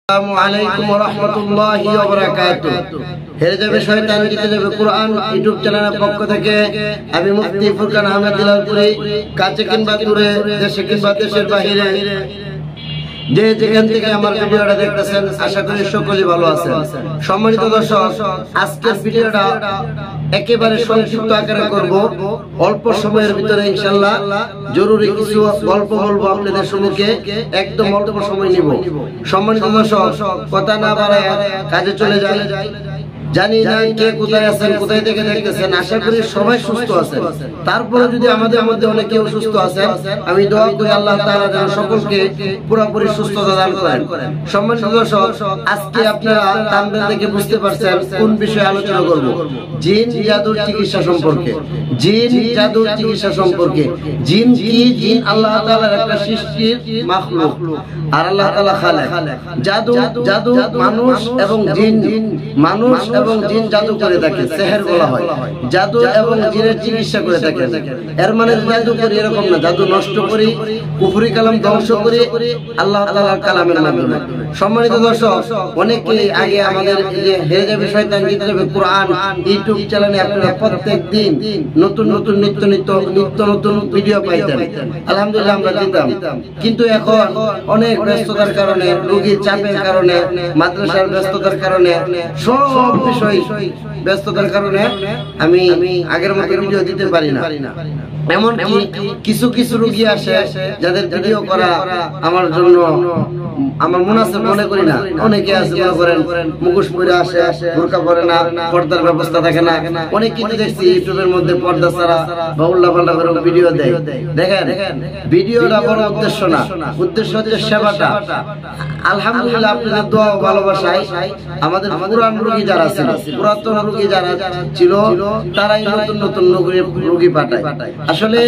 আসসালামু আলাইকুম ওয়া রাহমাতুল্লাহি ওয়া বারাকাতুহু। হেরে যাবে শয়তান, জিতে যাবে কোরআন ইউটিউব চ্যানেলের পক্ষ থেকে আমি মুফতি ফুরকান আহমেদ দিলালপুরি, কাছে কিংবা দূরে, দেশে কিংবা দেশের বাইরে, যে যেখান থেকে আমার ভিডিওটা দেখতেছেন, আশা করি সকলেই ভালো আছেন। সম্মানিত দর্শক, আজকের ভিডিওটা একেবারে সংক্ষিপ্ত আকারে করব, অল্প সময়ের ভিতরে ইনশাআল্লাহ জরুরি কিছু গল্প বলবো আপনাদের সম্মুখে, একদম অল্প সময় নিব। সম্মানিত দর্শক, কথা না বাড়ায় কাজে চলে যায়। জানি না কে কোথায় আছেন, কোথায় থেকে দেখতেছেন, আশা করি সবাই সুস্থ আছেন। তারপরে যদি আমাদের মধ্যে অনেকে অসুস্থ আছেন, আমি দোয়া করি আল্লাহ তাআলা যেন সকলকে পুরোপুরি সুস্থতা দান করেন। সম্মানিত দর্শক, আজকে আপনারা থাম্বনেল দেখে বুঝতে পারছেন কোন বিষয়ে আলোচনা করব। জিন জাদুর চিকিৎসা সম্পর্কে। জিন জাদুর চিকিৎসা সম্পর্কে। জিন কি? জিন আল্লাহ তাআলার একটা সৃষ্টির মাখলুক, আর আল্লাহ তাআলা খালেক। জাদু মানুষ এবং জিন, মানুষ এবং জিন জাদু করে থাকে, সেহের বলা হয়। জাদু এবং জিনের চিকিৎসা করে থাকে। এর মানে জাদু করি এরকম না, জাদু নষ্ট করি, কুফরি কালাম ধ্বংস করি আল্লাহ তাআলার কালামের মাধ্যমে। সম্মানিত দর্শক, অনেকে আগে আমাদের হেরে যাবে শয়তান, জিতে যাবে কোরআন ইউটিউব চ্যানেলে আপনারা প্রত্যেক দিন নতুন নতুন নিত্য নতুন ভিডিও পাইতেন। আলহামদুলিল্লাহ আমরা দিতাম, কিন্তু এখন অনেক ব্যস্ততার কারণে, রোগীর চাপের কারণে, মাদ্রাসার ব্যস্ততার কারণে, সব বিষয় ব্যস্ততার কারণে আমি আগের মতো ভিডিও দিতে পারি না। এমন কিছু কিছু রোগী আসে যাদের ভিডিও করা আমার জন্য আমার মুনাসিব মনে করি না। অনেকে আছে মনে করেন মুখোশ পরে আসে, বোরকা পরে না, পর্দার ব্যবস্থা থাকে না। অনেক কিছু দেখছি ইউটিউবের মধ্যে পর্দা ছাড়া বা উল্টাপাল্টা করে ভিডিও দেয়। দেখেন, ভিডিওটা বড় উদ্দেশ্য না, উদ্দেশ্য হচ্ছে সেবাটা। আলহামদুলিল্লাহ আপনাদের দোয়া ও ভালোবাসায় আমাদের পুরান রোগী যারা ছিল, পুরাতন রোগী যারা ছিল, তারাই নতুন নতুন রোগী পাঠায়। আসলে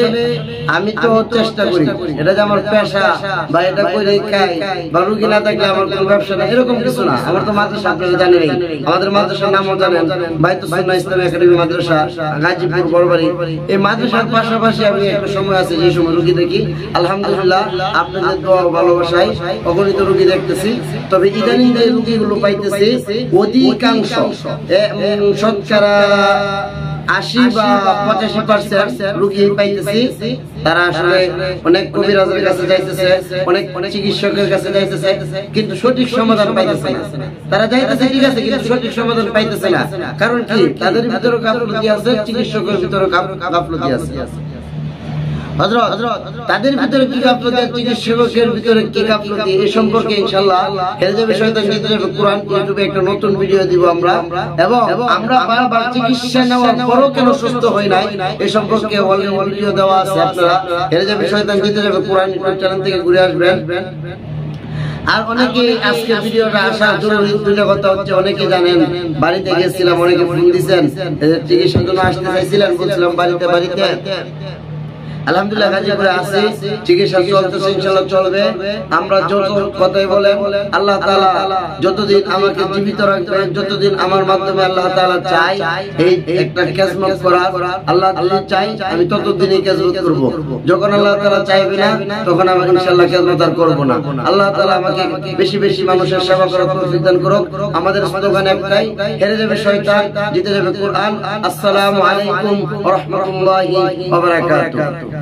আমি তো চেষ্টা করি, এটা যে আমার পেশা বা এটা করে খাই বা রোগী না থাকলে আমার কোনো ব্যবসা না, এরকম কিছু না। আমার তো মাদ্রাসা আপনারা জানেনই, আমাদের মাদ্রাসার নামও জানেন, বাইতুল সুন্নাহ ইসলামী একাডেমি মাদ্রাসা, গাজীপুর বড়বাড়ি। এই মাদ্রাসার পাশাপাশি আমি একটা সময় আছে যে সময় রোগী দেখি। আলহামদুলিল্লাহ আপনাদের দোয়া ও ভালোবাসায় অগণিত রোগী দেখতেছি। তবে ইদানিং যে রোগীগুলো পাইতেছি, অধিকাংশ শতকরা 80 বা 85% রোগী পাইতেছি তারা আসলে অনেক কবিরাজের কাছে যাইতেছে, অনেক চিকিৎসকের কাছে যাইতেছে, কিন্তু সঠিক সমাধান পাইতেছে না। তারা যাইতেছে ঠিক আছে, কিন্তু সঠিক সমাধান পাইতেছে না। কারণ কি? তাদের ভিতরে গাফলতি আছে, চিকিৎসকের ভিতরে গাফলতি আছে। হযরত তাদের ভিতরে কি গাফলতি, চিকিৎসকের ভিতরে কি গাফলতি, এই সম্পর্কে ইনশাআল্লাহ হেরে যাবে শয়তান, জিতে যাবে কোরআন ইউটিউবে একটা নতুন ভিডিও দিব আমরা। এবং আমরা বারবার চিকিৎসা নেওয়ার পরও কেন সুস্থ হই নাই, এই সম্পর্কে অলরেডি ভিডিও দেওয়া আছে। আপনারা হেরে যাবে শয়তান, জিতে যাবে কোরআন ইউটিউব চ্যানেল থেকে ঘুরে আসবেন। আর অনেকে আজকে ভিডিওটা আসার জরুরি দুইটা কথা হচ্ছে, অনেকে জানেন বাড়িতে গেছিলাম, অনেকে ফোন দিয়েছেন চিকিৎসার জন্য আসতে চাইছিলেন, বলছিলাম বাড়িতে। আলহামদুলিল্লাহ গাজীপুরে আছি, চিকিৎসা চলতেছে, ইনশাআল্লাহ চলবে। আমরা যত কথাই বলেন, আল্লাহ তাআলা যতদিন আমাকে জীবিত রাখবে, যতদিন আমার মাধ্যমে আল্লাহ তাআলা চাই এই একটা খেদমত করার, আল্লাহ যদি চাই আমি ততদিনই খেদমত করব। যখন আল্লাহ তাআলা চাইবে না, তখন আমি ইনশাআল্লাহ খেদমত আর করব না। আল্লাহ তাআলা আমাকে বেশি বেশি মানুষের সেবা করার তৌফিক দান করুক। আমাদের স্লোগান একটাই, হেরে যাবে শয়তান, জিতে যাবে কোরআন। আসসালামু আলাইকুম ওয়া রাহমাতুল্লাহি ওয়া বারাকাতুহু।